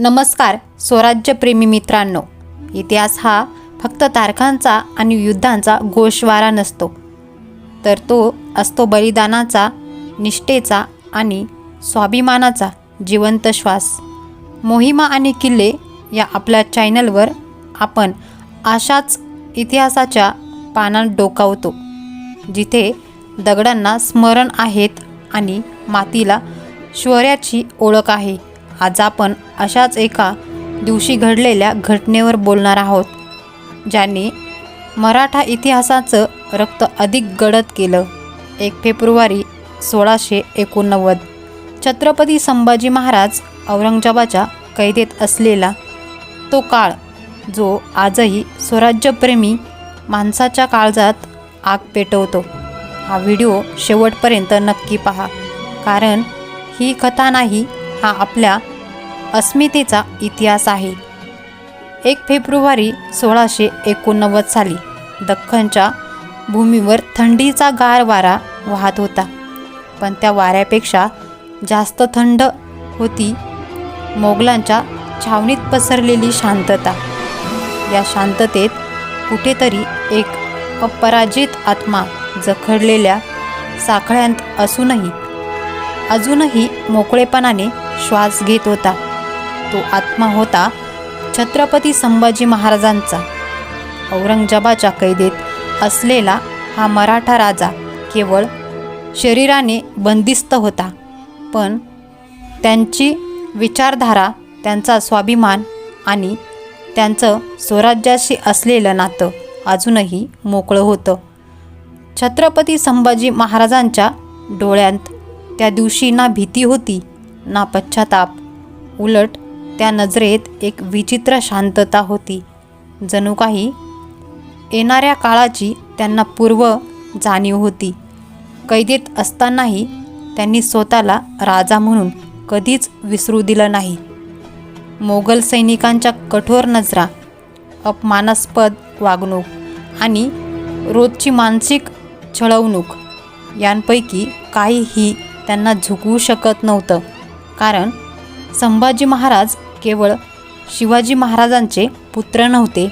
नमस्कार स्वराज्यप्रेमी मित्रांनो, इतिहास हा फक्त तारखांचा आणि युद्धांचा गोषवारा नसतो, तर तो असतो बलिदानाचा, निष्ठेचा आणि स्वाभिमानाचा जिवंत श्वास. मोहिमा आणि किल्ले या आपल्या चॅनलवर आपण अशाच इतिहासाच्या पानात डोकावतो, जिथे दगडांना स्मरण आहेत आणि मातीला शौर्याची ओळख आहे. आज आपण अशाच एका दिवशी घडलेल्या घटनेवर बोलणार आहोत, ज्याने मराठा इतिहासाचं रक्त अधिक गडद केलं. 1 फेब्रुवारी 1689. छत्रपती संभाजी महाराज औरंगजेबाच्या कैदेत असलेला तो काळ, जो आजही स्वराज्यप्रेमी माणसाच्या काळजात आग पेटवतो. हा व्हिडिओ शेवटपर्यंत नक्की पहा, कारण ही कथा नाही, हा आपल्या अस्मितेचा इतिहास आहे. 1 फेब्रुवारी 1689 साली दख्खनच्या भूमीवर थंडीचा गार वारा वाहत होता, पण त्या वाऱ्यापेक्षा जास्त थंड होती मोगलांच्या छावणीत पसरलेली शांतता. या शांततेत कुठेतरी एक अपराजित आत्मा जखडलेल्या साखळ्यांत अजूनही मोकळेपणाने श्वास घेत होता. तो आत्मा होता छत्रपती संभाजी महाराजांचा. औरंगजेबाच्या कैदेत असलेला हा मराठा राजा केवळ शरीराने बंदिस्त होता, पण त्यांची विचारधारा, त्यांचा स्वाभिमान आणि त्यांचं स्वराज्याशी असलेलं नातं अजूनही मोकळं होतं. छत्रपती संभाजी महाराजांच्या डोळ्यांत त्या दिवशी ना भीती होती ना पश्चाताप. उलट त्या नजरेत एक विचित्र शांतता होती, जणू काही येणाऱ्या काळाची त्यांना पूर्व जाणीव होती. कैदेत असतानाही त्यांनी स्वतःला राजा म्हणून कधीच विसरू दिलं नाही. मोगल सैनिकांच्या कठोर नजरा, अपमानास्पद वागणूक आणि रोजची मानसिक छळवणूक यांपैकी काहीही त्यांना झुकवू शकत नव्हतं, कारण संभाजी महाराज केवळ शिवाजी महाराजांचे पुत्र नव्हते,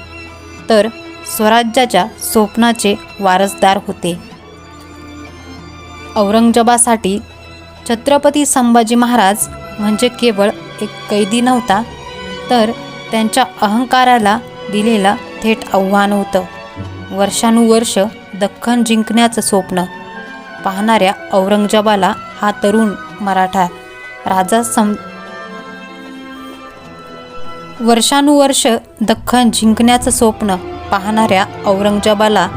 तर स्वराज्याच्या स्वप्नाचे वारसदार होते. औरंगजेबासाठी छत्रपती संभाजी महाराज म्हणजे केवळ एक कैदी नव्हता, तर त्यांच्या अहंकाराला दिलेलं थेट आव्हान होतं. वर्षानुवर्ष दख्खन जिंकण्याचं स्वप्न पाहणाऱ्या औरंगजेबाला हा तरुण मराठा राजा वर्षानुवर्ष दख्खन जिंकण्याचं स्वप्न पाहणाऱ्या औरंगजेबाला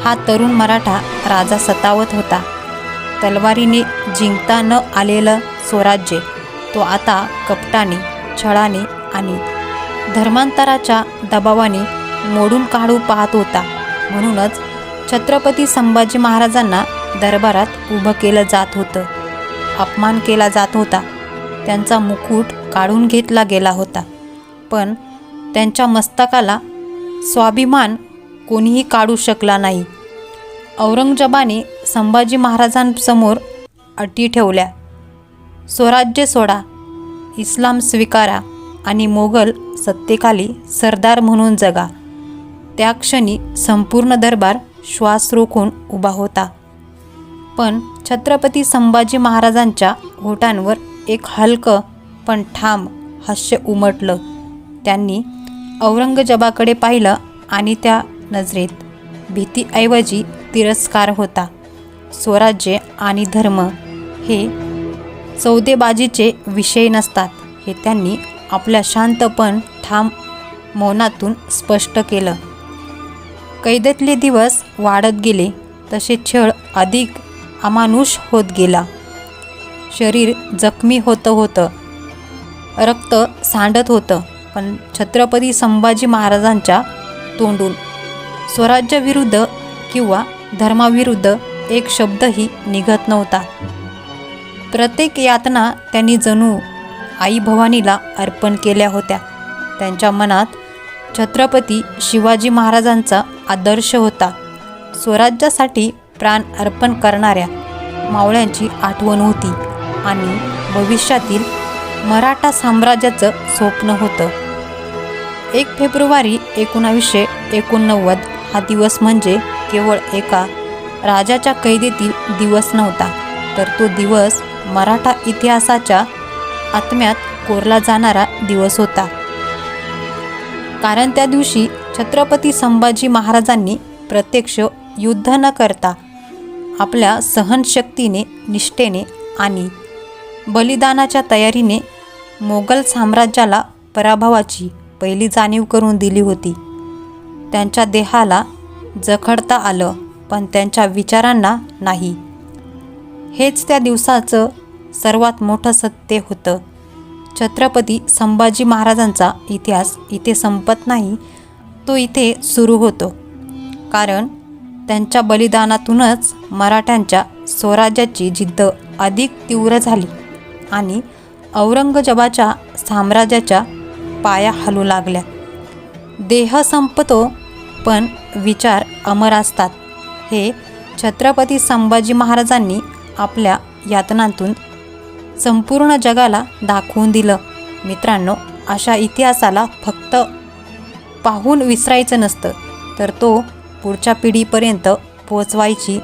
हा तरुण मराठा राजा सतावत होता. तलवारीने जिंकता न आलेलं स्वराज्य तो आता कपटाने, छळाने आणि धर्मांतराच्या दबावाने मोडून काढू पाहत होता. म्हणूनच छत्रपती संभाजी महाराजांना दरबारात उभं केलं जात होतं, अपमान केला जात होता, त्यांचा मुकुट काढून घेतला गेला होता, पण त्यांच्या मस्तकाला स्वाभिमान कोणीही काढू शकला नाही. औरंगजेबाने संभाजी महाराजांसमोर अटी ठेवल्या: स्वराज्य सोडा, इस्लाम स्वीकारा आणि मोगल सत्तेखाली सरदार म्हणून जगा. त्या क्षणी संपूर्ण दरबार श्वास रोखून उभा होता. पण छत्रपती संभाजी महाराजांच्या ओठांवर एक हलकं पण ठाम हास्य उमटलं. त्यांनी औरंगजेबाकडे पाहिलं आणि त्या नजरेत भीतीऐवजी तिरस्कार होता. स्वराज्य आणि धर्म हे सौदेबाजीचे विषय नसतात, हे त्यांनी आपल्या शांत पण ठाम मौनातून स्पष्ट केलं. कैदेतले दिवस वाढत गेले तसे छळ अधिक अमानुष होत गेला. शरीर जखमी होतं, रक्त सांडत होतं, पण छत्रपती संभाजी महाराजांच्या तोंडून स्वराज्याविरुद्ध किंवा धर्माविरुद्ध एक शब्दही निघत नव्हता. प्रत्येक यातना त्यांनी जणू आई भवानीला अर्पण केल्या होत्या. त्यांच्या मनात छत्रपती शिवाजी महाराजांचा आदर्श होता. स्वराज्यासाठी प्राण अर्पण करणाऱ्या मावळ्यांची आठवण होती आणि भविष्यातील मराठा साम्राज्याचं स्वप्न होतं. 1 फेब्रुवारी 1989 हा दिवस म्हणजे केवळ एका राजाच्या कैदेतील दिवस नव्हता, तर तो दिवस मराठा इतिहासाच्या आत्म्यात कोरला जाणारा दिवस होता. कारण त्या दिवशी छत्रपती संभाजी महाराजांनी प्रत्यक्ष युद्ध न करता आपल्या सहनशक्तीने, निष्ठेने आणि बलिदानाच्या तयारीने मोगल साम्राज्याला पराभवाची पहिली जाणीव करून दिली होती. त्यांच्या देहाला जखडता आलं, पण त्यांच्या विचारांना नाही. हेच त्या दिवसाचं सर्वात मोठं सत्य होतं. छत्रपती संभाजी महाराजांचा इतिहास इथे संपत नाही, तो इथे सुरू होतो. कारण त्यांच्या बलिदानातूनच मराठ्यांच्या स्वराज्याची जिद्द अधिक तीव्र झाली आणि औरंगजेबाच्या साम्राज्याच्या पाया हलू लागल्या. देह संपतो पण विचार अमर असतात, हे छत्रपती संभाजी महाराजांनी आपल्या यातनांतून संपूर्ण जगाला दाखवून दिलं. मित्रांनो, अशा इतिहासाला फक्त पाहून विसरायचं नसतं, तर तो पुढच्या पिढीपर्यंत पोचवायची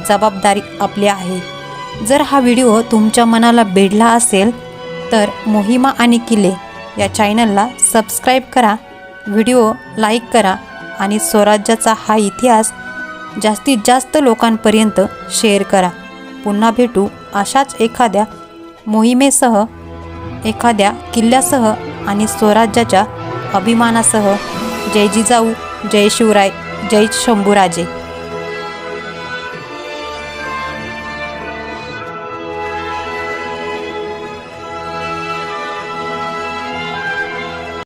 जबाबदारी आपली आहे. जर हा व्हिडिओ तुमच्या मनाला भिडला असेल तर मोहिमा आणि किल्ले या चॅनलला सबस्क्राईब करा, व्हिडिओ लाईक करा आणि स्वराज्याचा हा इतिहास जास्तीत जास्त लोकांपर्यंत शेअर करा. पुन्हा भेटू अशाच एखाद्या मोहिमेसह, एखाद्या किल्ल्यासह आणि स्वराज्याच्या अभिमानासह. जय जिजाऊ, जय शिवराय, जय शंभूराजे.